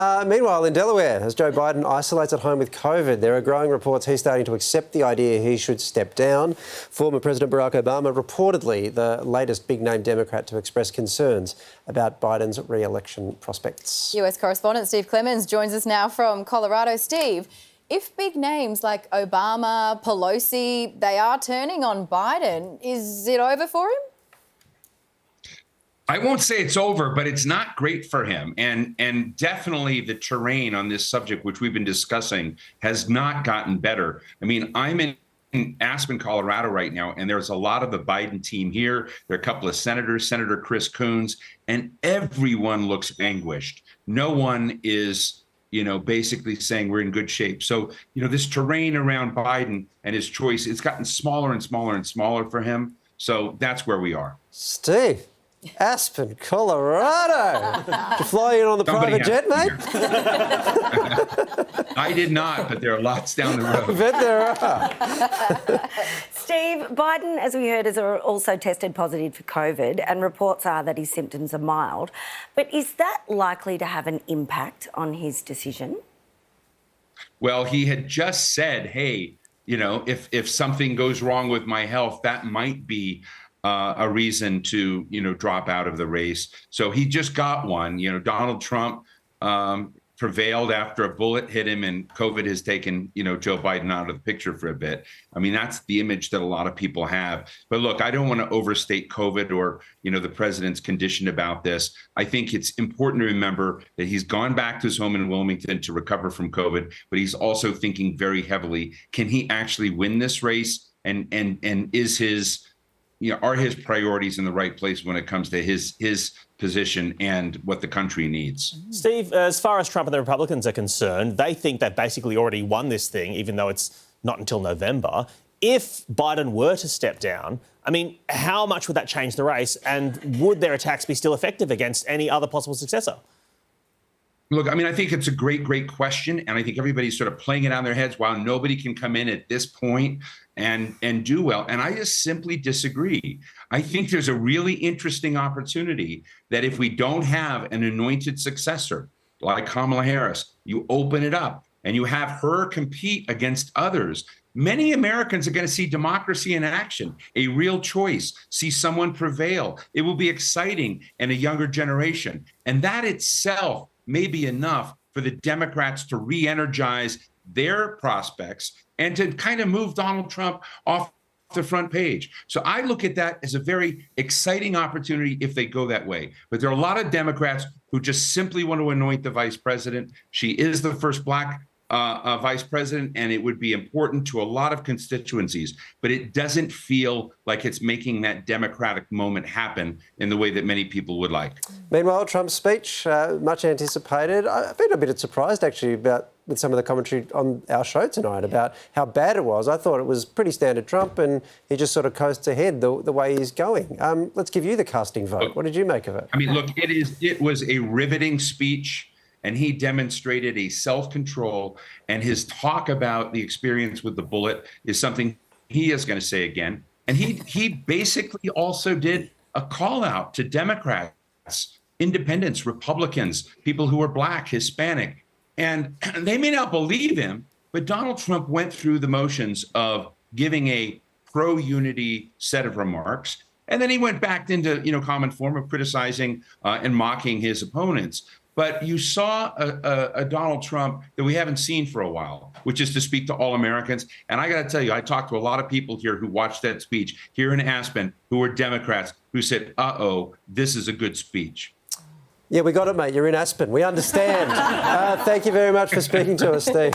Meanwhile, in Delaware, as Joe Biden isolates at home with COVID, there are growing reports he's starting to accept the idea he should step down. Former President Barack Obama, reportedly the latest big-name Democrat to express concerns about Biden's re-election prospects. US correspondent Steve Clemons joins us now from Colorado. Steve, if big names like Obama, Pelosi, they are turning on Biden, is it over for him? I won't say it's over, but it's not great for him. And definitely the terrain on this subject, which we've been discussing, has not gotten better. I mean, I'm in Aspen, Colorado right now, and there's a lot of the Biden team here. There are a couple of senators, Senator Chris Coons, and everyone looks anguished. No one is, basically saying we're in good shape. So, this terrain around Biden and his choice, it's gotten smaller and smaller and smaller for him. So that's where we are. Steve. Aspen, Colorado. Did you fly in on the private jet, mate? I did not, but there are lots down the road. I bet there are. Steve, Biden, as we heard, has also tested positive for COVID, and reports are that his symptoms are mild. But is that likely to have an impact on his decision? Well, he had just said, hey, if something goes wrong with my health, that might be a reason to, drop out of the race. So he just got one. Donald Trump prevailed after a bullet hit him, and COVID has taken, Joe Biden out of the picture for a bit. I mean, that's the image that a lot of people have. But look, I don't want to overstate COVID or, the president's condition about this. I think it's important to remember that he's gone back to his home in Wilmington to recover from COVID, but he's also thinking very heavily, can he actually win this race? And is his are his priorities in the right place when it comes to his position and what the country needs? Steve, as far as Trump and the Republicans are concerned, they think they've basically already won this thing, even though it's not until November. If Biden were to step down, I mean, how much would that change the race? And would their attacks be still effective against any other possible successor? Look, I mean, I think it's a great question. And I think everybody's sort of playing it on their heads while nobody can come in at this point and do well. And I just simply disagree. I think there's a really interesting opportunity that if we don't have an anointed successor like Kamala Harris, you open it up and you have her compete against others. Many Americans are going to see democracy in action, a real choice, see someone prevail. It will be exciting in a younger generation. And that itself may be enough for the Democrats to re-energize their prospects and to kind of move Donald Trump off the front page. So I look at that as a very exciting opportunity if they go that way. But there are a lot of Democrats who just simply want to anoint the vice president. She is the first Black vice president, and it would be important to a lot of constituencies, but it doesn't feel like it's making that Democratic moment happen in the way that many people would like. Meanwhile, Trump's speech, much anticipated. I've been a bit surprised, actually, with some of the commentary on our show tonight about how bad it was. I thought it was pretty standard Trump, and he just sort of coasts ahead the way he's going. Let's give you the casting vote. What did you make of it? I mean, look, it was a riveting speech. And he demonstrated a self-control, and his talk about the experience with the bullet is something he is going to say again. And he basically also did a call out to Democrats, independents, Republicans, people who are Black, Hispanic. And they may not believe him, but Donald Trump went through the motions of giving a pro-unity set of remarks. And then he went back into, common form of criticizing and mocking his opponents. But you saw a Donald Trump that we haven't seen for a while, which is to speak to all Americans. And I got to tell you, I talked to a lot of people here who watched that speech here in Aspen, who were Democrats, who said, this is a good speech. Yeah, we got it, mate. You're in Aspen. We understand. Thank you very much for speaking to us, Steve.